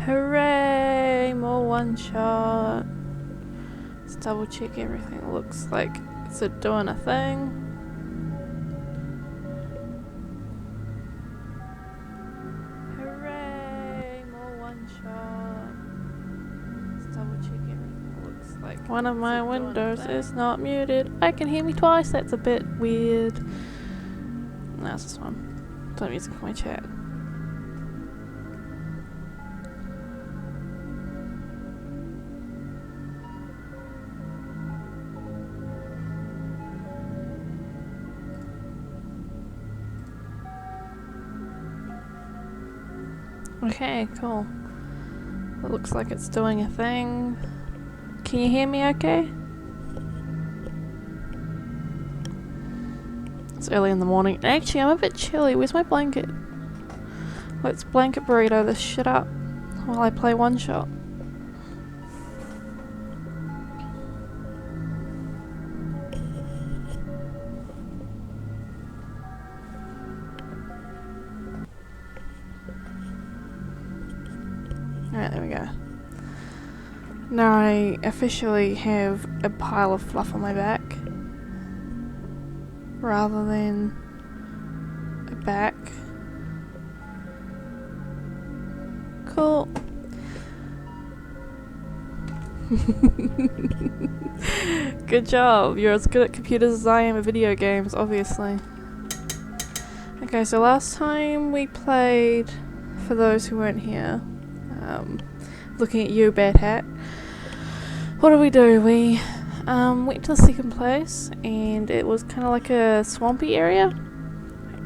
Hooray! More one shot. Let's double check everything looks like it's doing a thing. Hooray! More one shot. Let's double check everything looks like one of my windows is not muted. I can hear me twice, that's a bit weird. No, it's this one. Don't use it for my chat. Okay, cool. It looks like it's doing a thing. Can you hear me okay? It's early in the morning. Actually, I'm a bit chilly. Where's my blanket? Let's blanket burrito this shit up while I play one shot. Alright, there we go. Now I officially have a pile of fluff on my back rather than a back. Cool. Good job. You're as good at computers as I am at video games, obviously. Okay, so last time we played, for those who weren't here, looking at you, Bad Hat. What did we do? We went to the second place, and it was kind of like a swampy area.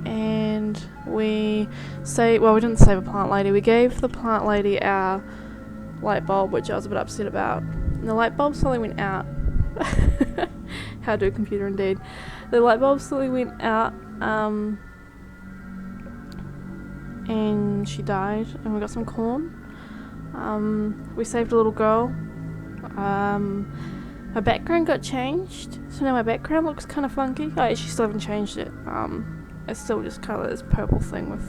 And we didn't save a plant lady. We gave the plant lady our light bulb, which I was a bit upset about. And the light bulb slowly went out. How do a computer indeed. The light bulb slowly went out, and she died, and we got some corn. We saved a little girl. My background got changed, so now my background looks kind of funky. I actually still haven't changed it. It's still just kind of this purple thing with,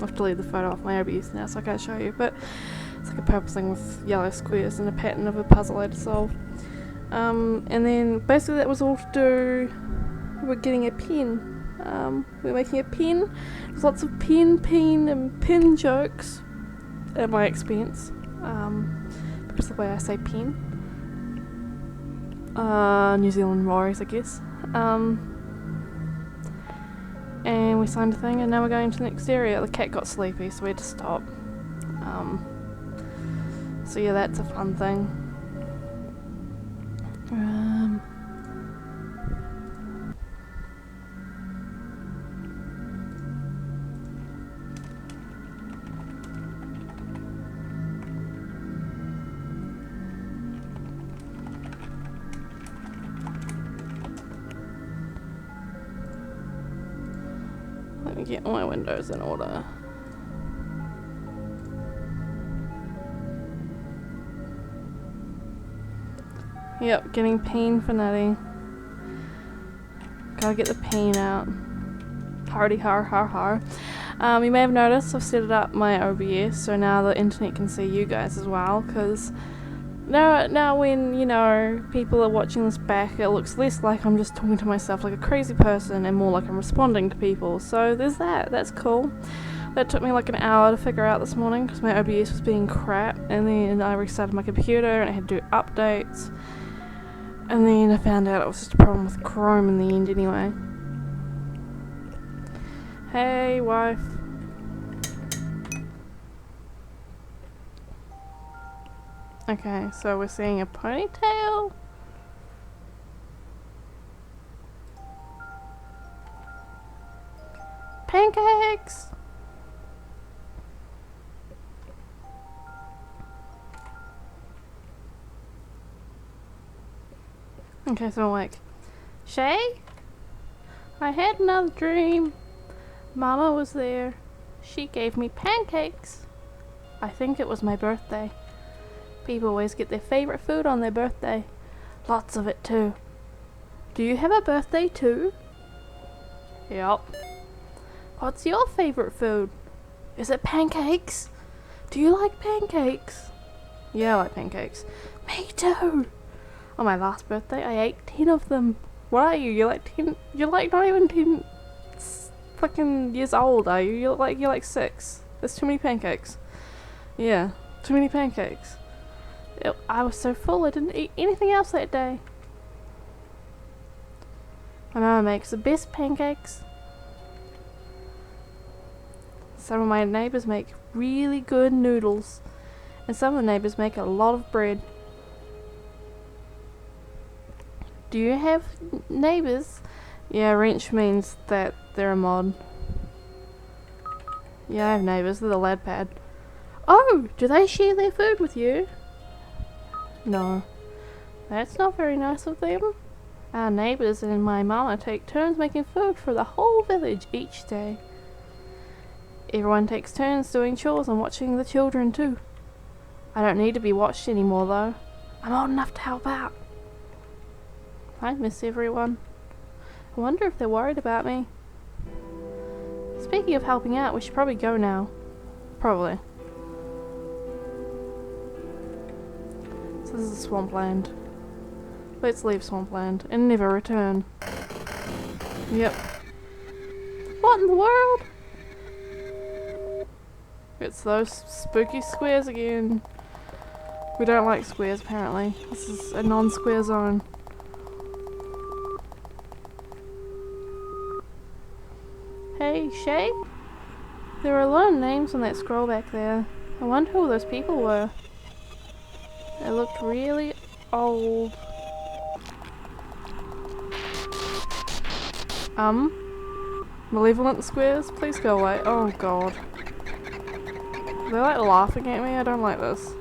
I've deleted the photo off my OBS now so I can't show you, but it's like a purple thing with yellow squares and a pattern of a puzzle I had to solve. And then basically that was all to do with getting a pen. We're making a pen. There's lots of pen, and pin jokes at my expense, because of the way I say pen. New Zealand Maoris, I guess. And we signed a thing, and now we're going to the next area. The cat got sleepy, so we had to stop. So yeah, that's a fun thing. Let me get all my windows in order. Yep, getting pain for Nettie. Gotta get the pain out. Hardy har har har. You may have noticed I've set it up my OBS so now the internet can see you guys as well, because now when, you know, people are watching this back, it looks less like I'm just talking to myself like a crazy person and more like I'm responding to people. So there's that. That's cool. That took me like an hour to figure out this morning because my OBS was being crap, and then I restarted my computer and I had to do updates. And then I found out it was just a problem with Chrome in the end anyway. Hey, wife. Okay, so we're seeing a ponytail. Pancakes! Okay, so I'm like, Shay? I had another dream. Mama was there. She gave me pancakes. I think it was my birthday. People always get their favorite food on their birthday. Lots of it too. Do you have a birthday too? Yep. What's your favorite food? Is it pancakes? Do you like pancakes? Yeah, I like pancakes. Me too! On my last birthday, I ate 10 of them. What are you? You're like 10. You're like not even 10 fucking years old, are you? You're like 6. There's too many pancakes. Yeah, too many pancakes. I was so full, I didn't eat anything else that day. My mama makes the best pancakes. Some of my neighbours make really good noodles. And some of the neighbours make a lot of bread. Do you have neighbours? Yeah, wrench means that they're a mod. Yeah, I have neighbours. They're the lad pad. Oh, do they share their food with you? No. That's not very nice of them. Our neighbours and my mama take turns making food for the whole village each day. Everyone takes turns doing chores and watching the children too. I don't need to be watched anymore though. I'm old enough to help out. I miss everyone. I wonder if they're worried about me. Speaking of helping out, we should probably go now. Probably. So this is Swampland. Let's leave Swampland and never return. Yep. What in the world? It's those spooky squares again. We don't like squares apparently. This is a non-square zone. Hey, Shay? There were a lot of names on that scroll back there. I wonder who those people were. They looked really old. Malevolent squares? Please go away. Oh god. They're like laughing at me. I don't like this.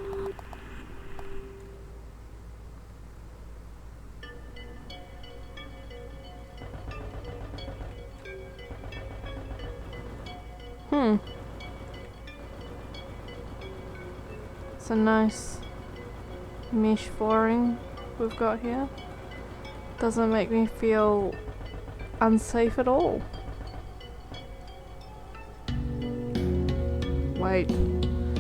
It's a nice mesh flooring we've got here. Doesn't make me feel unsafe at all. Wait.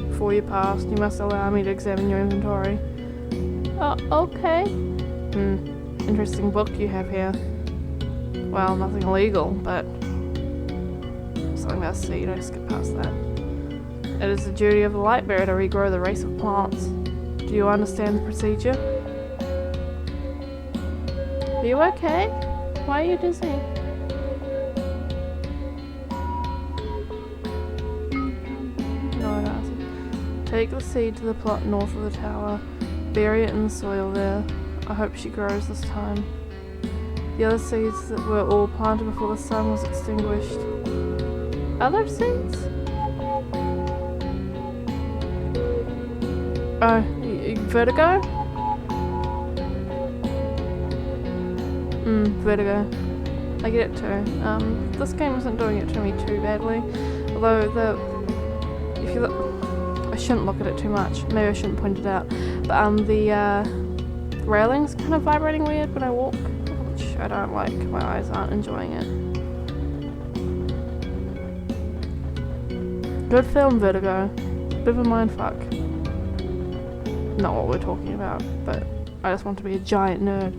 Before you pass, you must allow me to examine your inventory. Okay. Interesting book you have here. Well, nothing illegal, but something about seed, I skip past that. It is the duty of the light bearer to regrow the race of plants. Do you understand the procedure? Are you okay? Why are you dizzy? No, it doesn't. Take the seed to the plot north of the tower. Bury it in the soil there. I hope she grows this time. The other seeds that were all planted before the sun was extinguished. Other seeds? Oh, vertigo? Vertigo. I get it too. This game isn't doing it to me too badly. Although if you look, I shouldn't look at it too much. Maybe I shouldn't point it out. But the railing's kind of vibrating weird when I walk, which I don't like. My eyes aren't enjoying it. Good film, Vertigo. Bit of a mindfuck. Not what we're talking about, but I just want to be a giant nerd.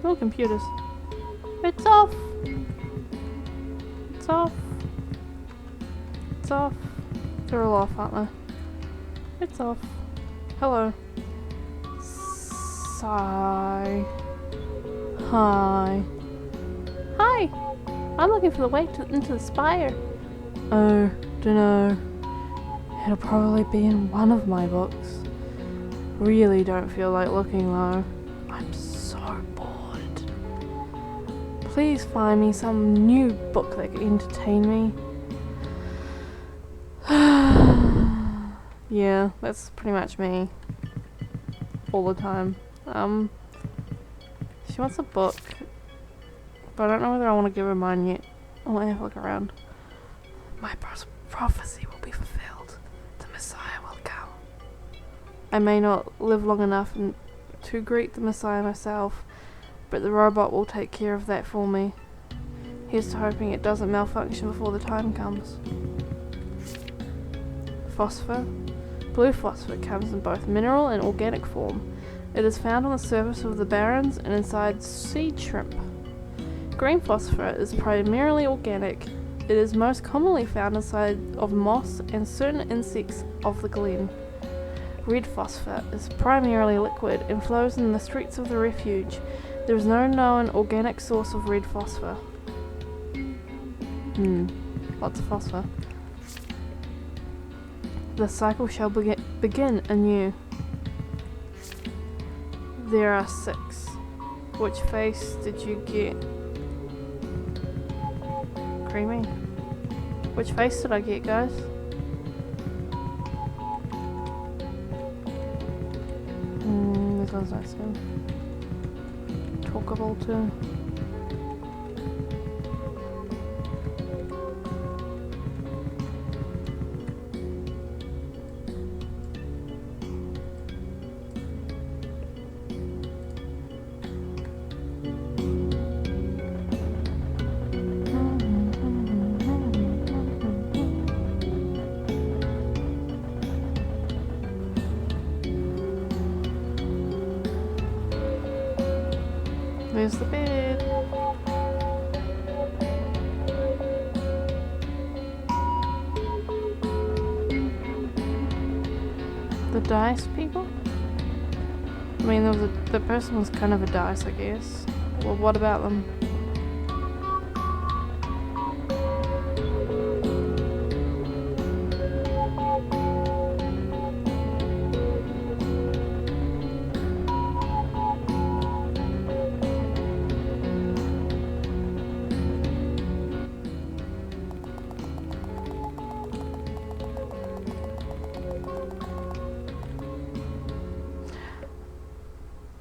Oh, computers. It's off! It's off. It's off. They're all off, aren't they? It's off. Hello. Sigh. Hi. Hi! I'm looking for the way into the spire. Oh, dunno. It'll probably be in one of my books. Really don't feel like looking though. I'm so bored. Please find me some new book that can entertain me. Yeah, that's pretty much me. All the time. She wants a book. But I don't know whether I want to give her mine yet. I might have a look around. My prophecy will be fulfilled. The Messiah will come. I may not live long enough to greet the Messiah myself, but the robot will take care of that for me. Here's to hoping it doesn't malfunction before the time comes. Phosphor. Blue phosphor comes in both mineral and organic form. It is found on the surface of the barrens and inside seed shrimp. Green phosphor is primarily organic. It is most commonly found inside of moss and certain insects of the glen. Red phosphor is primarily liquid and flows in the streets of the refuge. There is no known organic source of red phosphor. Lots of phosphor. The cycle shall begin anew. There are 6. Which face did you get? Creamy. Which face did I get, guys? This one's nice one. Talkable too. There's the bed. The dice people? I mean, the person was kind of a dice, I guess. Well, what about them?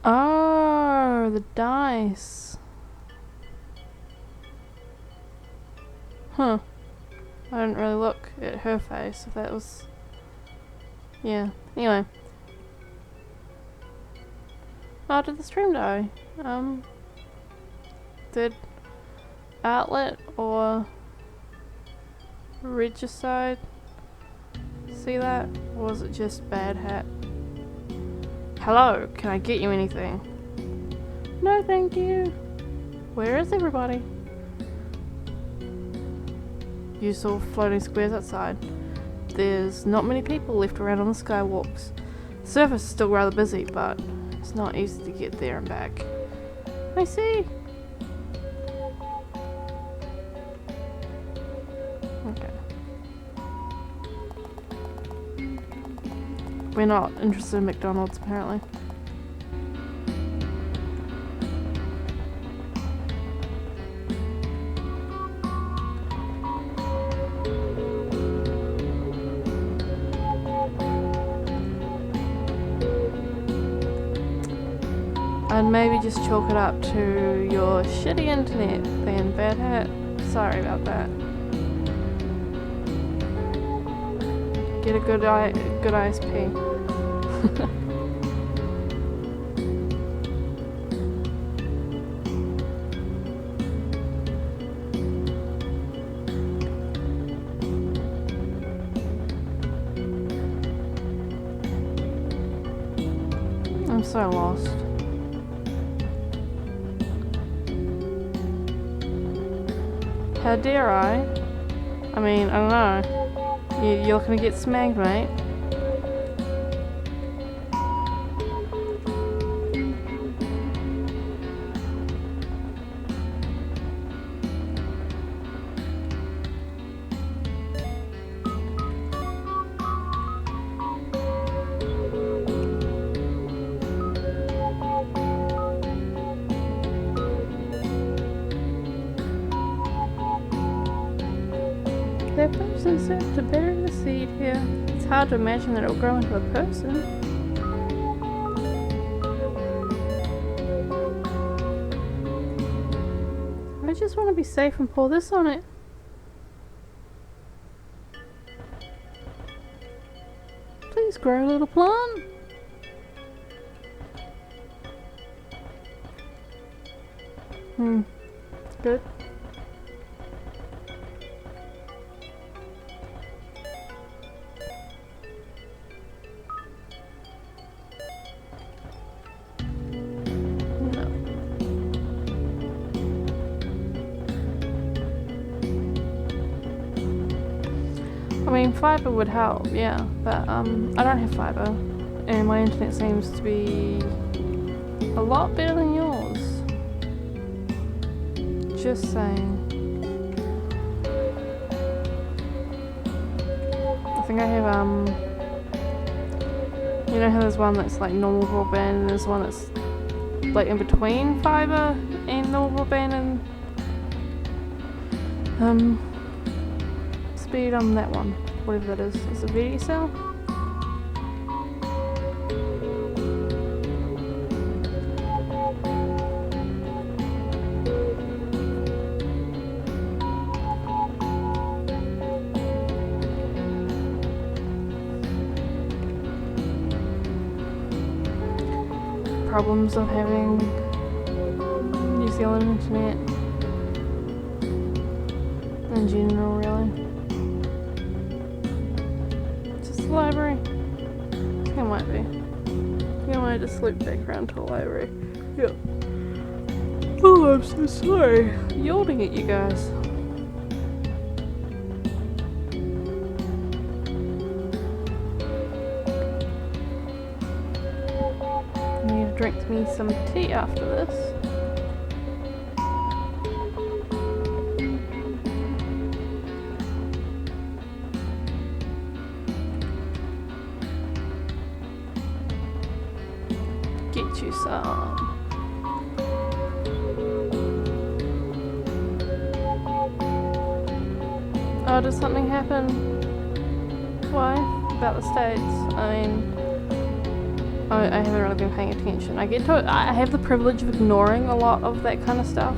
Oh, the dice. Huh. I didn't really look at her face, if that was... Yeah. Anyway. Oh, did the stream die? Did Outlet or Regicide see that? Or was it just Bad Hat? Hello, can I get you anything? No, thank you. Where is everybody? You saw floating squares outside. There's not many people left around on the skywalks. The surface is still rather busy, but it's not easy to get there and back. I see. Okay. We're not interested in McDonald's, apparently. I'd maybe just chalk it up to your shitty internet then, Bad Hat. Sorry about that. Get a good ISP. I'm so lost. How dare I? I mean, I don't know. You're looking to get smacked, mate. That person said to bury the seed here. It's hard to imagine that it will grow into a person. I just want to be safe and pour this on it. Please grow, little plant. Good. No. I mean, fiber would help, yeah, but I don't have fiber, and my internet seems to be a lot better than yours. Just saying. I think I have, you know how there's one that's like normal broadband and there's one that's like in between fiber and normal broadband and, speed on that one, whatever that is. Is it VDSL? Problems of having New Zealand internet in general, really. Just the library? I think it might be. I think I might just loop back around to the library. Yep. Oh, I'm so sorry. Yelling at you guys. Drink me some tea after this. Get you some. Oh, did something happen? Why? About the States? I mean, I haven't really been paying attention. I have the privilege of ignoring a lot of that kind of stuff,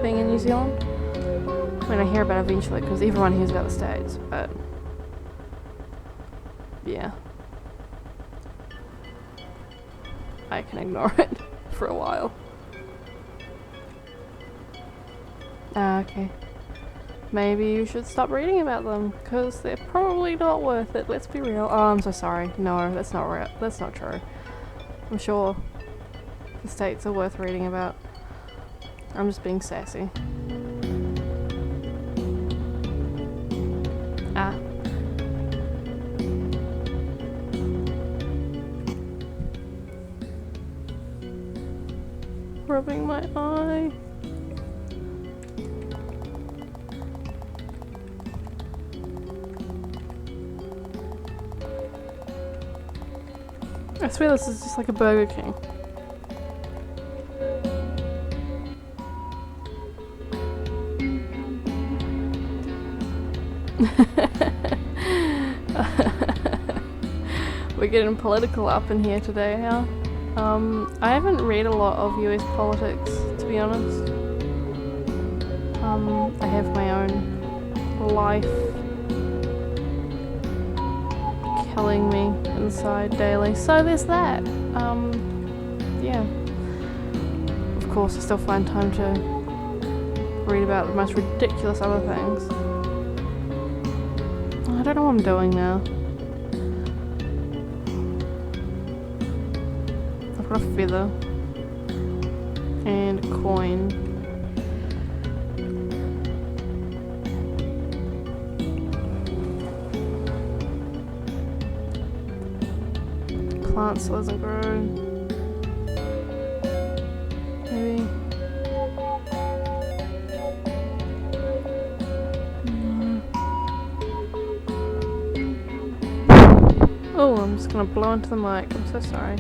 being in New Zealand. I mean, I hear about it eventually because everyone hears about the States, but yeah. I can ignore it for a while. Okay. Maybe you should stop reading about them, because they're probably not worth it, let's be real. Oh, I'm so sorry. No, that's not right. That's not true. I'm sure the States are worth reading about. I'm just being sassy. Ah. Rubbing my eye. I swear this is just like a Burger King. We're getting political up in here today, huh? I haven't read a lot of US politics, to be honest. I have my own life killing me inside daily, so there's that. Yeah. Of course, I still find time to read about the most ridiculous other things. I don't know what I'm doing now. I've got a feather and a coin. Plant still doesn't grow. Maybe. No. Oh, I'm just gonna blow into the mic. I'm so sorry.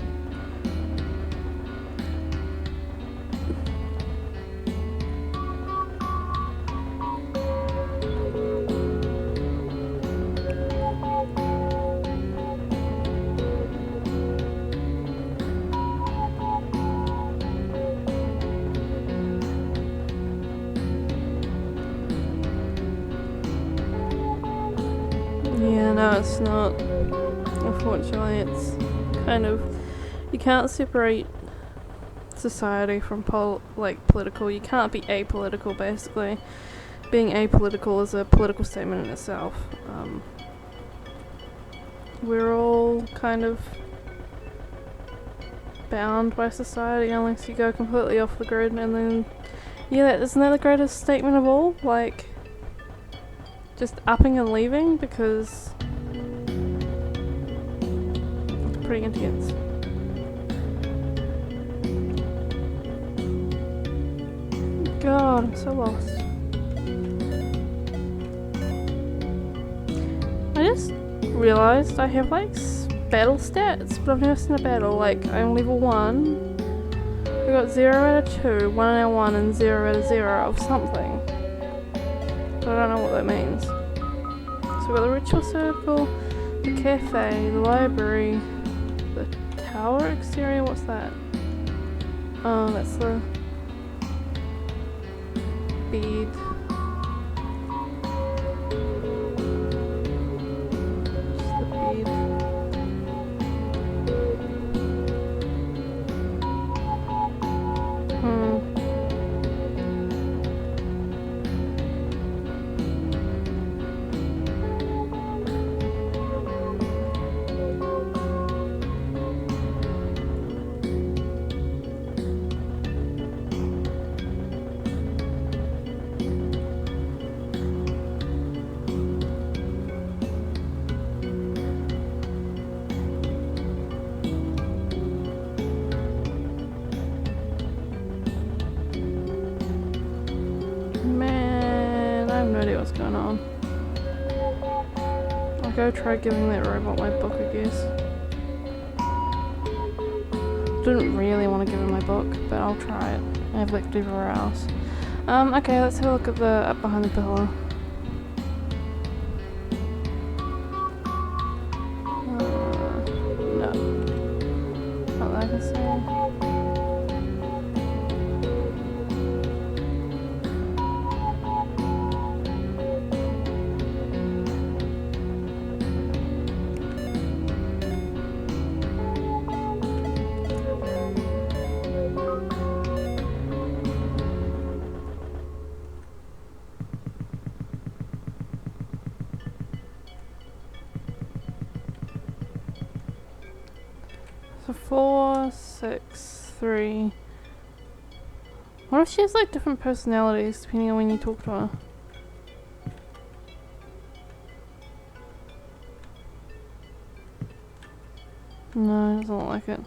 Yeah, no, it's not. Unfortunately, it's kind of... You can't separate society from political. You can't be apolitical, basically. Being apolitical is a political statement in itself. We're all kind of bound by society unless you go completely off the grid, and then yeah, isn't that the greatest statement of all? Like, just upping and leaving, because it's pretty intense. God, I'm so lost. I just realised I have like battle stats, but I've never seen a battle. Like, I'm level 1. We got 0 out of 2, 1 out of 1, and 0 out of 0 of something. But I don't know what that means. So we got the ritual circle, the cafe, the library, the tower exterior. What's that? Oh, that's the bead. Just the bead. What's going on? I'll go try giving that robot my book, I guess. Didn't really want to give him my book, but I'll try it. I have looked everywhere else. Okay, let's have a look at the up behind the pillar. No. Not that I can see. So 4, 6, 3. What if she has like different personalities depending on when you talk to her? No, it doesn't look like it.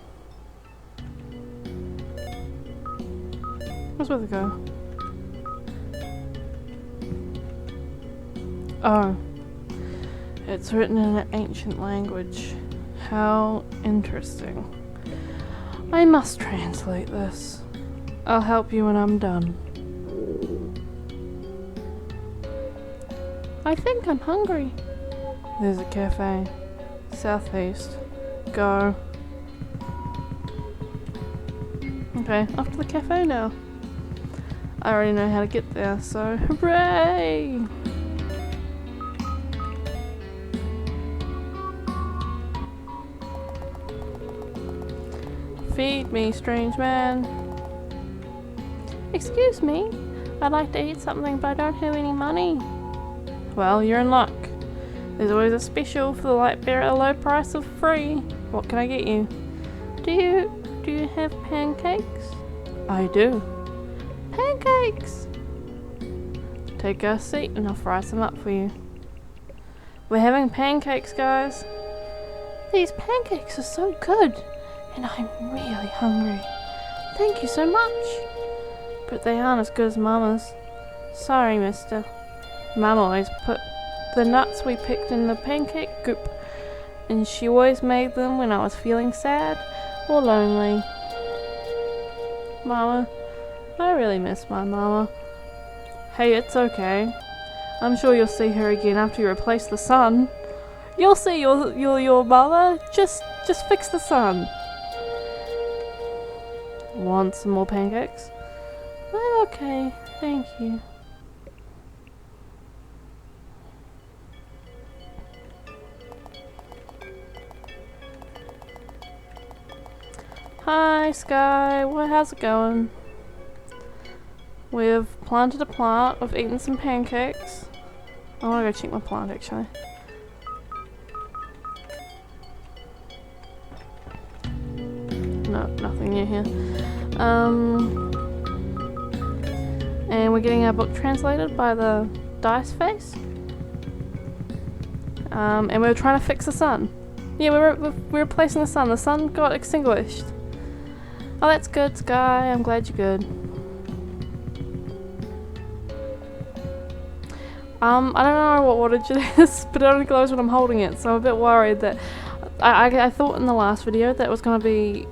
Where's where to go? Oh. It's written in an ancient language. How interesting. I must translate this. I'll help you when I'm done. I think I'm hungry. There's a cafe. Southeast. Go. Okay, off to the cafe now. I already know how to get there, so hooray! Feed me, strange man. Excuse me, I'd like to eat something, but I don't have any money. Well, you're in luck. There's always a special for the light bearer at a low price of free. What can I get you? Do you have pancakes? I do. Pancakes! Take a seat and I'll fry some up for you. We're having pancakes, guys. These pancakes are so good. And I'm really hungry. Thank you so much. But they aren't as good as Mama's. Sorry, mister. Mama always put the nuts we picked in the pancake goop. And she always made them when I was feeling sad or lonely. Mama, I really miss my mama. Hey, it's okay. I'm sure you'll see her again after you replace the sun. You'll see your mother. Just fix the sun. Want some more pancakes? I'm okay, thank you. Hi, Sky. How's it going? We've planted a plant. We've eaten some pancakes. I want to go check my plant, actually. No, nothing new here. And we're getting our book translated by the Dice Face. And we were trying to fix the sun. Yeah, we're replacing the sun. The sun got extinguished. Oh, that's good, Sky. I'm glad you're good. I don't know what wattage it is, but it only glows when I'm holding it, so I'm a bit worried that... I thought in the last video that was going to be...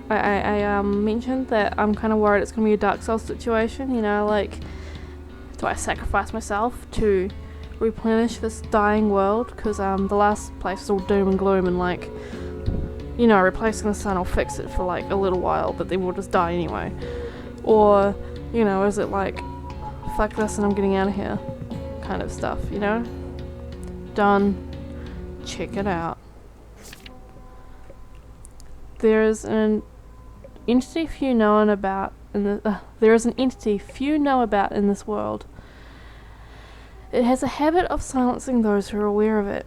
I mentioned that I'm kind of worried it's going to be a Dark Souls situation, you know, like... Do I sacrifice myself to replenish this dying world? Because the last place is all doom and gloom and like... You know, replacing the sun will fix it for like a little while, but then we'll just die anyway. Or, you know, is it like... Fuck this and I'm getting out of here. Kind of stuff, you know? Done. Check it out. There is an entity few know about in the there is an entity few know about in this world. It has a habit of silencing those who are aware of it.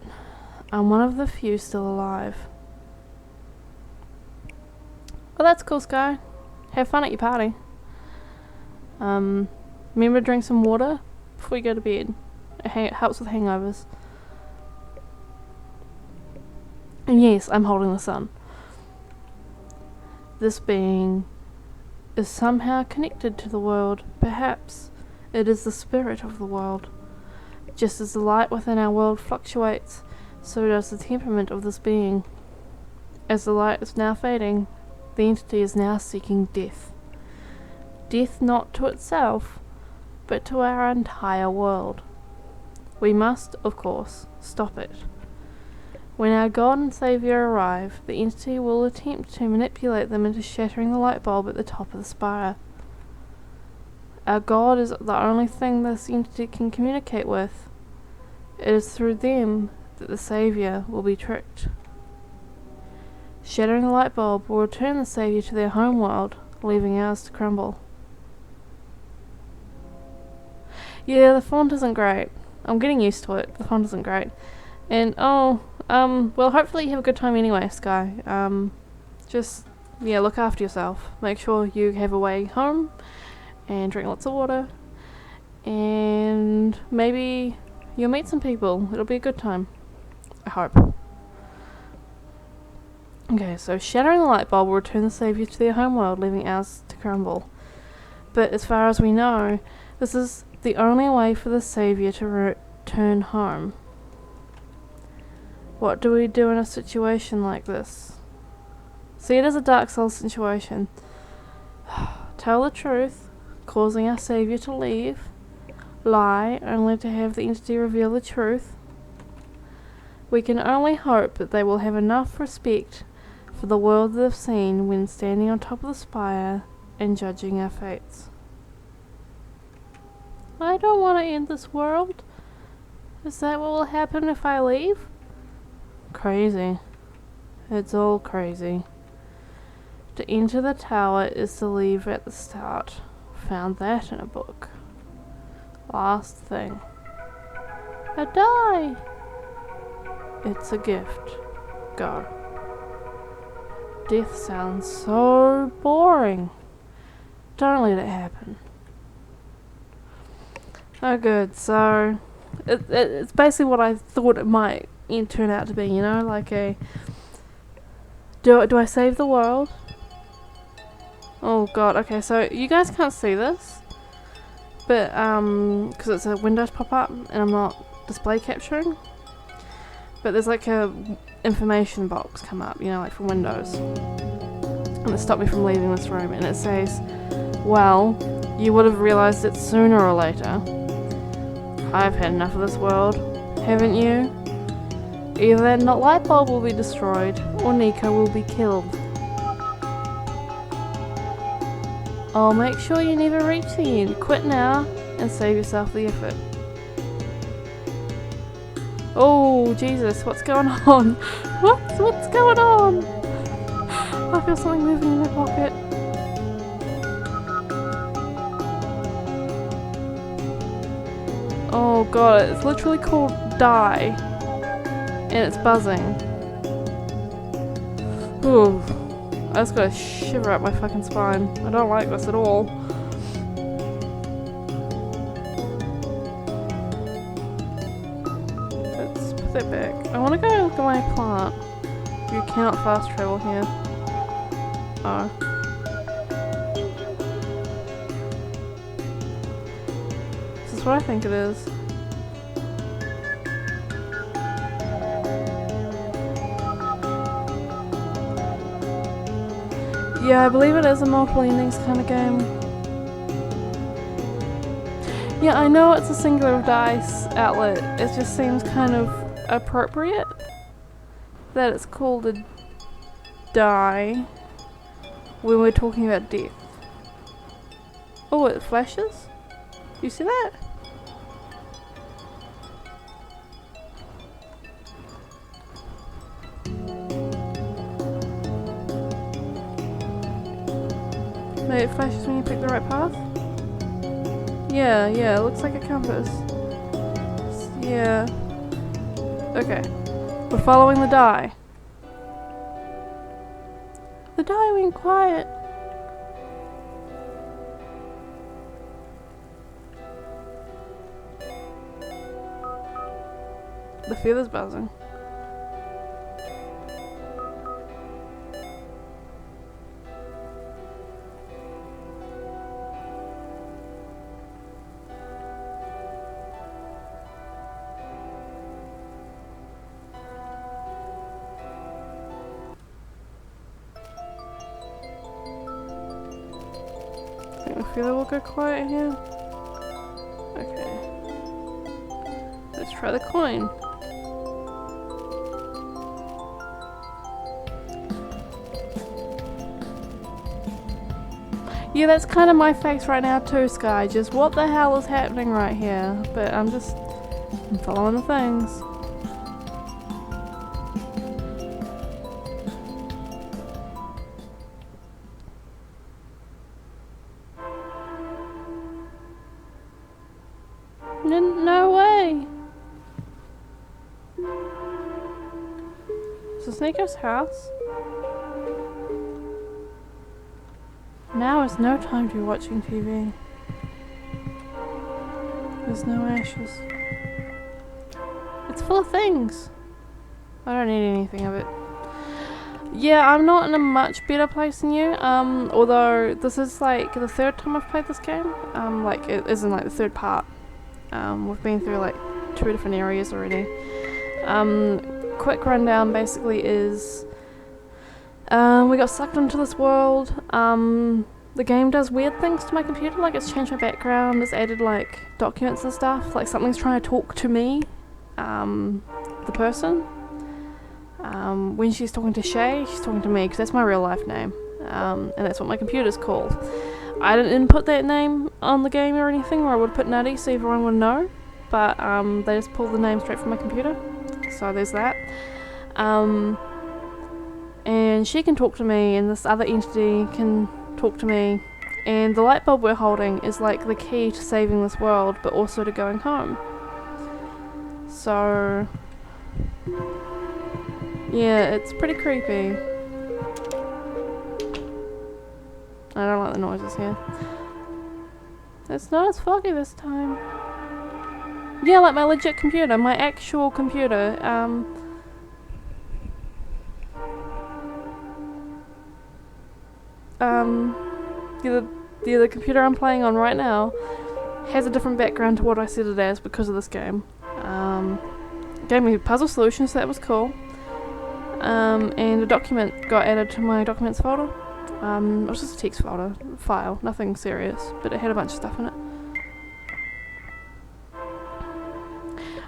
I'm one of the few still alive. Well, that's cool, Sky. Have fun at your party. Remember to drink some water before you go to bed. It helps with hangovers. And yes, I'm holding the sun. This being is somehow connected to the world. Perhaps it is the spirit of the world. Just as the light within our world fluctuates, so does the temperament of this being. As the light is now fading, the entity is now seeking death. Death not to itself, but to our entire world. We must, of course, stop it. When our God and Saviour arrive, the entity will attempt to manipulate them into shattering the light bulb at the top of the spire. Our God is the only thing this entity can communicate with. It is through them that the Saviour will be tricked. Shattering the light bulb will return the Saviour to their home world, leaving ours to crumble. Yeah, the font isn't great. I'm getting used to it. The font isn't great. And, well, hopefully you have a good time anyway, Sky. Just, yeah, look after yourself. Make sure you have a way home and drink lots of water. And maybe you'll meet some people. It'll be a good time. I hope. Okay, so shattering the light bulb will return the Saviour to their homeworld, leaving ours to crumble. But as far as we know, this is the only way for the Saviour to return home. What do we do in a situation like this? See it as a Dark Souls situation. Tell the truth, causing our Saviour to leave. Lie, only to have the entity reveal the truth. We can only hope that they will have enough respect for the world they've seen when standing on top of the spire and judging our fates. I don't want to end this world. Is that what will happen if I leave? Crazy. It's all crazy. To enter the tower is to leave at the start. Found that in a book. Last thing. A die! It's a gift. Go. Death sounds so boring. Don't let it happen. Oh good, so it's basically what I thought it might turn out to be, you know, like a do I save the world? Oh god, okay, so you guys can't see this, but because it's a Windows pop-up and I'm not display capturing, but there's like a information box come up, you know, like from Windows, and it stopped me from leaving this room, and it says, well, you would have realized it sooner or later. I've had enough of this world, haven't you? Either that light bulb will be destroyed, or Nico will be killed. Oh, make sure you never reach the end. Quit now, and save yourself the effort. Oh, Jesus, what's going on? What's going on? I feel something moving in my pocket. Oh god, it's literally called Die. And it's buzzing. Ooh. I just got a shiver up my fucking spine. I don't like this at all. Let's put that back. I want to go look at my plant. You cannot fast travel here. Oh. This is what I think it is. Yeah, I believe it is a multiple endings kind of game. Yeah, I know it's a singular dice outlet. It just seems kind of appropriate that it's called a die when we're talking about death. Oh, it flashes? You see that? Maybe it flashes when you pick the right path? Yeah, it looks like a compass. Yeah. Okay. We're following the die. The die went quiet. The feather's buzzing. I feel it will go quiet here. Okay. Let's try the coin. Yeah, that's kind of my face right now too, Sky. Just what the hell is happening right here? But I'm following the things. No way! Is this Nico's house? Now is no time to be watching TV. There's no ashes. It's full of things. I don't need anything of it. Yeah, I'm not in a much better place than you. Although this is like the third time I've played this game. Like it isn't like the third part. We've been through like 2 different areas already. Quick rundown basically is we got sucked into this world. The game does weird things to my computer, like it's changed my background, it's added like documents and stuff, like something's trying to talk to me, the person. When she's talking to Shay, she's talking to me because that's my real life name, and that's what my computer's called. I didn't input that name on the game or anything, or I would put Nutty so everyone would know, but they just pulled the name straight from my computer, so there's that. And she can talk to me, and this other entity can talk to me, and the light bulb we're holding is like the key to saving this world, but also to going home. So yeah, it's pretty creepy. I don't like the noises here. It's not as foggy this time. Yeah, like my legit computer, my actual computer. The computer I'm playing on right now has a different background to what I set it as because of this game. Gave me puzzle solutions, so that was cool. And a document got added to my documents folder. It was just a text folder, file, nothing serious, but it had a bunch of stuff in it.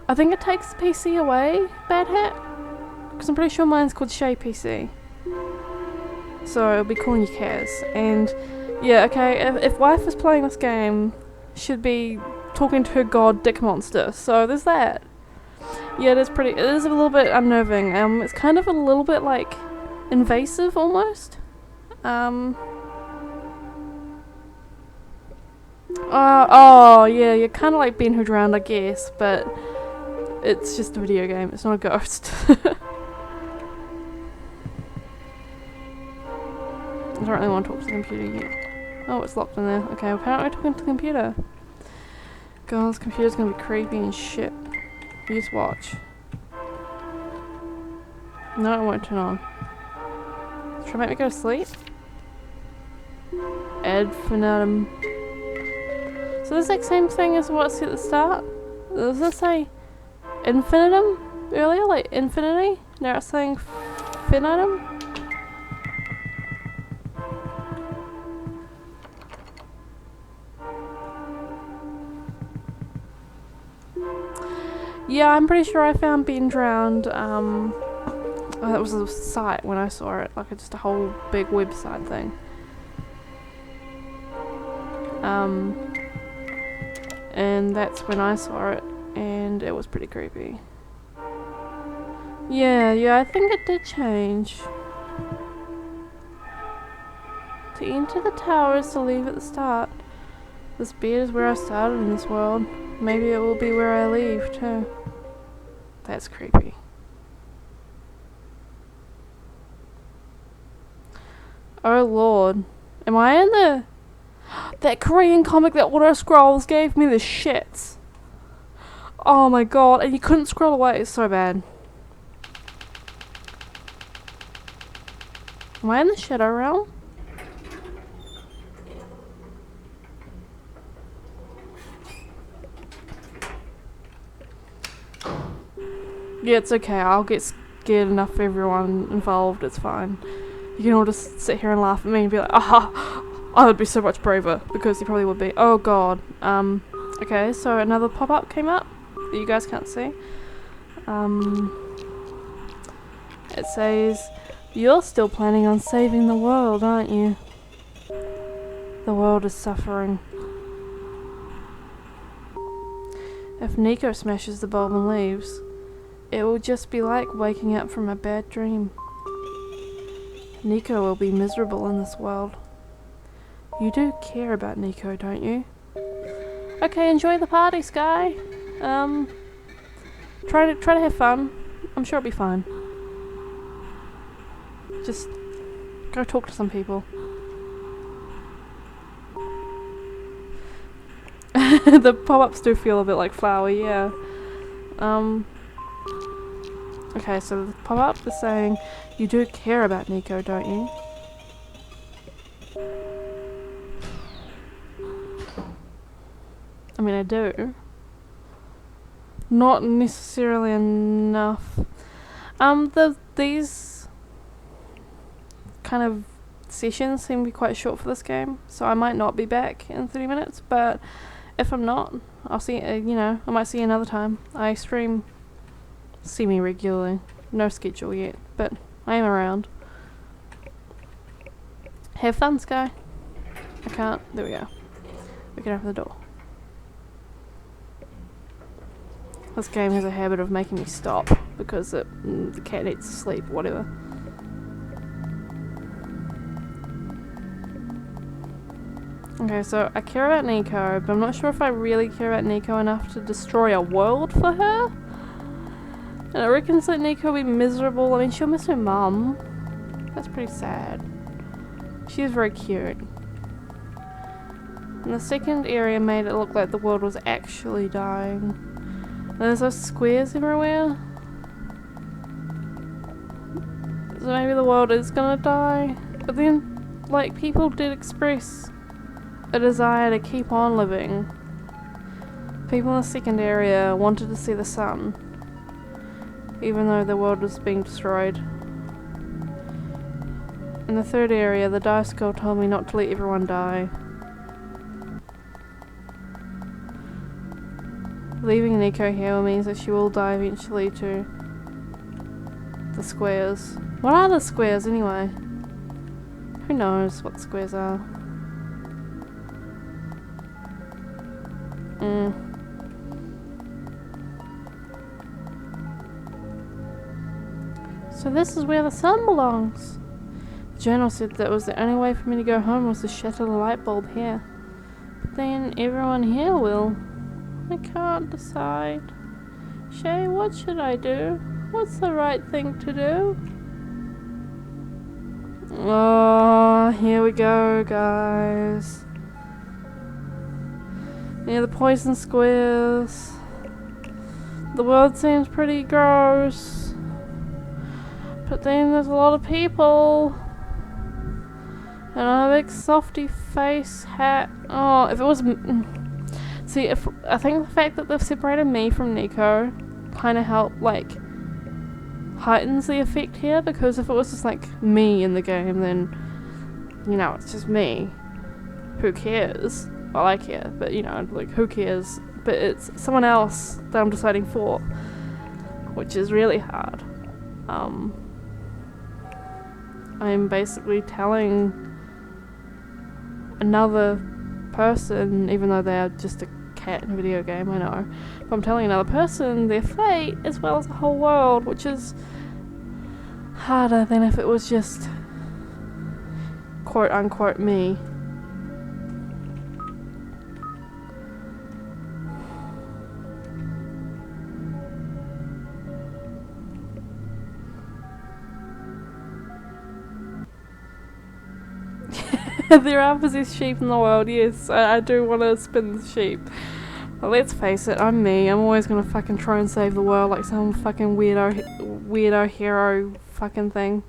I think it takes the PC away, Bad Hat, because I'm pretty sure mine's called Shay PC. So I'll be calling you Kaz. And yeah, okay, if wife is playing this game, she'd be talking to her god dick monster. So there's that. Yeah, it is a little bit unnerving. It's kind of a little bit like invasive almost. Oh, yeah, you're kind of like Ben who drowned, I guess, but it's just a video game, it's not a ghost. I don't really want to talk to the computer yet. Oh, it's locked in there. Okay, apparently we're talking to the computer. God, this computer's gonna be creepy and shit. You just watch. No, it won't turn on. Try to make me go to sleep? Ad infinitum. So this is the exact same thing as what's at the start? Does this say infinitum earlier? Like infinity? Now it's saying finitum? Yeah, I'm pretty sure I found Ben drowned. That was a site when I saw it, like just a whole big website thing. And that's when I saw it, and it was pretty creepy. Yeah, I think it did change. To enter the tower is to leave at the start. This bed is where I started in this world. Maybe it will be where I leave, too. That's creepy. Oh lord. Am I in the... That Korean comic that Auto Scrolls gave me the shits. Oh my god, and you couldn't scroll away, it's so bad. Am I in the Shadow Realm? Yeah, it's okay, I'll get scared enough for everyone involved, it's fine. You can all just sit here and laugh at me and be like, aha! I would be so much braver, because you probably would be. Oh god. Okay, so another pop-up came up that you guys can't see. It says, you're still planning on saving the world, aren't you? The world is suffering. If Nico smashes the bulb and leaves, it will just be like waking up from a bad dream. Nico will be miserable in this world. You do care about Nico, don't you? Okay, enjoy the party, Sky. Try to have fun. I'm sure it'll be fine. Just go talk to some people. The pop-ups do feel a bit like flowery, yeah. Okay, so the pop-up is saying, you do care about Nico, don't you? I mean, I do. Not necessarily enough. These kind of sessions seem to be quite short for this game, so I might not be back in 30 minutes, but if I'm not, I'll see, I might see you another time. I stream semi-regularly. No schedule yet, but I am around. Have fun, Sky. I can't. There we go. We can open the door. This game has a habit of making me stop because the cat needs to sleep, whatever. Okay, so I care about Nico, but I'm not sure if I really care about Nico enough to destroy a world for her. And I reckon it's like Nico will be miserable. I mean, she'll miss her mum. That's pretty sad. She was very cute. And the second area made it look like the world was actually dying. And there's those squares everywhere. So maybe the world is gonna die. But then, like, people did express a desire to keep on living. People in the second area wanted to see the sun, even though the world was being destroyed. In the third area, the dice girl told me not to let everyone die. Leaving Nico here means that she will die eventually to the squares. What are the squares anyway? Who knows what squares are? So this is where the sun belongs. The journal said that was the only way for me to go home was to shatter the light bulb here. But then everyone here will. I can't decide. Shay, what should I do? What's the right thing to do? Oh, here we go, guys. Yeah, the poison squares. The world seems pretty gross. But then there's a lot of people. And a big softy face hat. Oh, if it was... See, I think the fact that they've separated me from Nico kind of helped, like, heightens the effect here, because if it was just, like, me in the game, then, you know, it's just me. Who cares? Well, I care, but, you know, like, who cares? But it's someone else that I'm deciding for, which is really hard. I'm basically telling another person, even though they're just a cat in a video game, I know, but I'm telling another person their fate as well as the whole world, which is harder than if it was just quote unquote me. There are possessed sheep in the world, yes. I do want to spin the sheep. But let's face it, I'm me. I'm always gonna fucking try and save the world like some fucking weirdo hero fucking thing.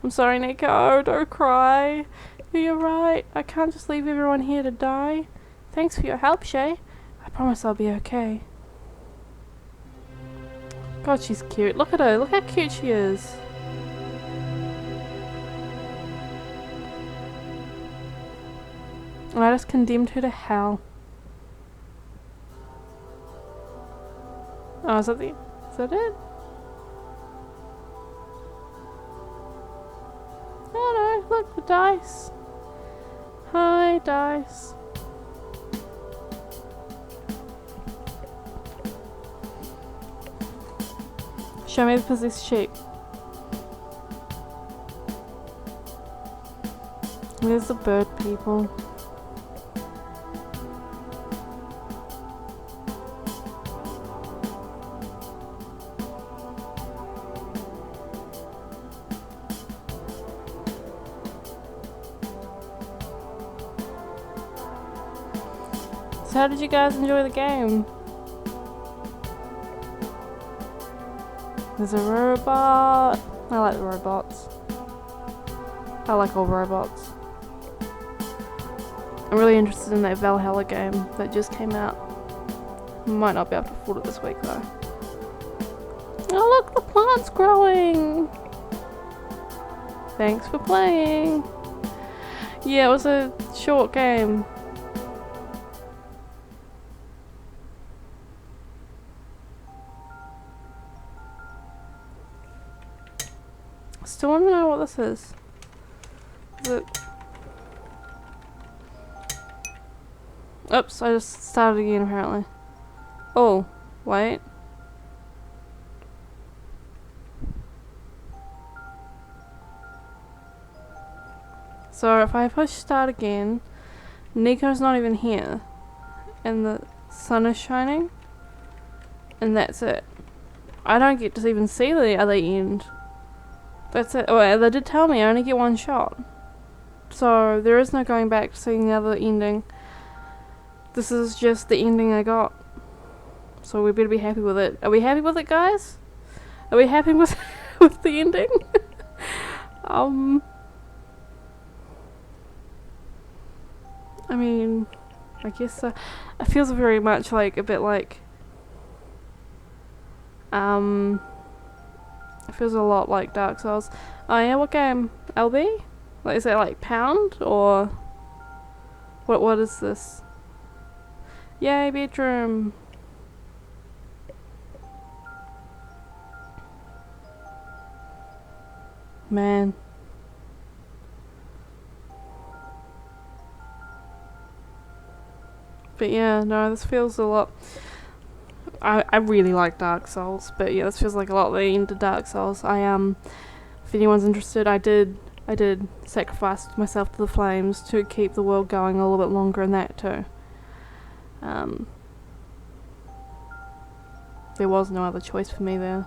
I'm sorry, Nico. Don't cry. You're right. I can't just leave everyone here to die. Thanks for your help, Shay. I promise I'll be okay. God, she's cute. Look at her. Look how cute she is. And I just condemned her to hell. Oh, is that it? Oh no, look, the dice. Hi, dice. Show me the possessed sheep. Where's the bird people? So how did you guys enjoy the game? There's a robot. I like the robots. I like all robots. I'm really interested in that Valhalla game that just came out. Might not be able to afford it this week though. Oh look, the plant's growing! Thanks for playing. Yeah, it was a short game. Still want to know what this is. Is it... Oops, I just started again apparently. Oh, wait. So if I push start again, Nico's not even here. And the sun is shining. And that's it. I don't get to even see the other end. That's it. Oh, they did tell me I only get one shot. So there is no going back to seeing the other ending. This is just the ending I got. So we better be happy with it. Are we happy with it, guys? Are we happy with with the ending? I mean, I guess it feels very much like a bit like it feels a lot like Dark Souls. Oh yeah, what game? LB? Like, is that like Pound or what is this? Yay, bedroom. Man. But yeah, no, this feels a lot. I really like Dark Souls, but yeah, this feels like a lot of the end of Dark Souls. If anyone's interested, I did I did sacrifice myself to the flames to keep the world going a little bit longer in that too. There was no other choice for me there.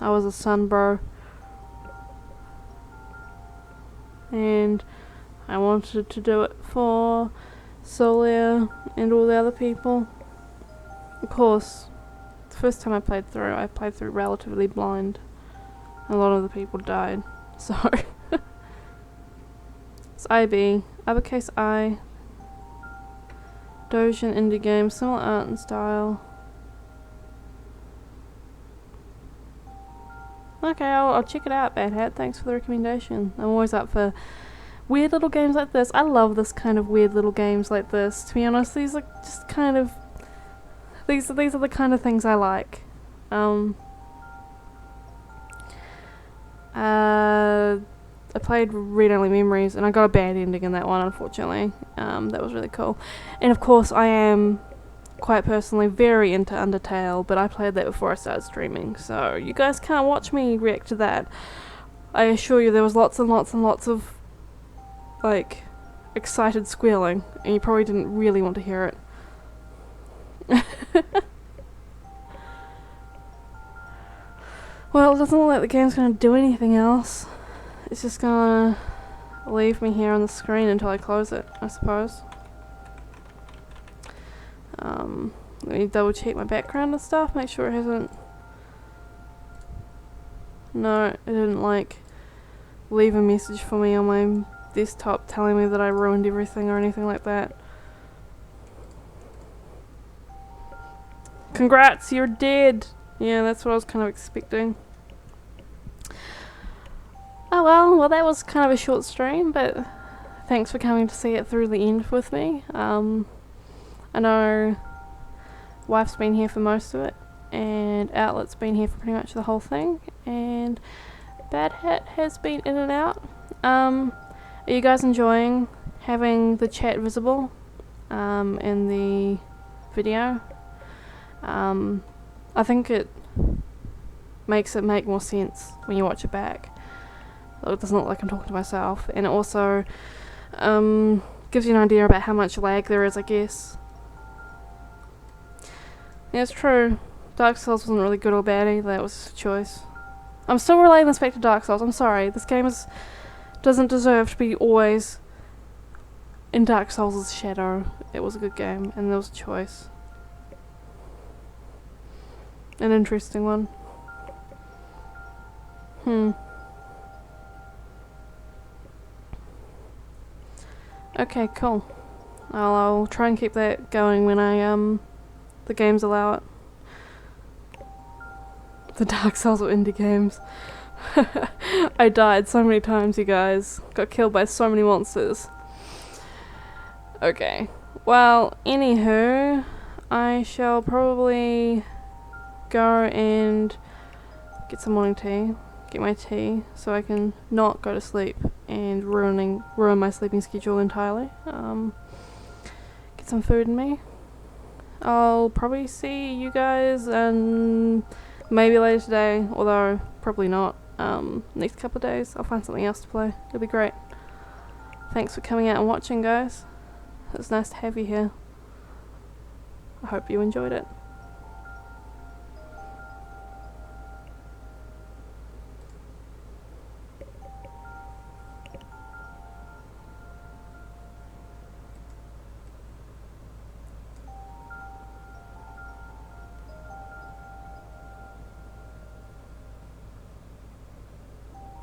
I was a son, bro. And I wanted to do it for Solia and all the other people. Of course, the first time I played through relatively blind. A lot of the people died. So it's IB, uppercase I, Dogein indie game, similar art and style. Okay, I'll check it out, Bad Hat. Thanks for the recommendation. I'm always up for weird little games like this. I love this kind of weird little games like this. To be honest, these are just kind of these are the kind of things I like. I played Read Only Memories and I got a bad ending in that one, unfortunately. That was really cool. And of course I am quite personally very into Undertale, but I played that before I started streaming, so you guys can't watch me react to that. I assure you there was lots and lots and lots of like excited squealing, and you probably didn't really want to hear it. Well, it doesn't look like the game's gonna do anything else. It's just gonna leave me here on the screen until I close it, I suppose. Let me double check my background and stuff, make sure it hasn't... No, it didn't like leave a message for me on my desktop telling me that I ruined everything or anything like that. Congrats, you're dead! Yeah, that's what I was kind of expecting. Oh well, that was kind of a short stream, but thanks for coming to see it through the end with me. I know Wife's been here for most of it, and Outlet's been here for pretty much the whole thing, and Bad Hat has been in and out. Are you guys enjoying having the chat visible in the video? I think it makes it make more sense when you watch it back. It doesn't look like I'm talking to myself, and it also gives you an idea about how much lag there is, I guess. Yeah, it's true. Dark Souls wasn't really good or bad either, that was a choice. I'm still relating this back to Dark Souls, I'm sorry. This game doesn't deserve to be always in Dark Souls' shadow. It was a good game, and there was a choice. An interesting one. Okay, cool. I'll try and keep that going when the games allow it. The Dark Souls of indie games. I died so many times, you guys. Got killed by so many monsters. Okay. Well, anywho, I shall probably go and get some morning tea. Get my tea so I can not go to sleep and ruin my sleeping schedule entirely. Get some food in me. I'll probably see you guys maybe later today, although probably not. Next couple of days I'll find something else to play. It'll be great. Thanks for coming out and watching, guys. It's nice to have you here. I hope you enjoyed it.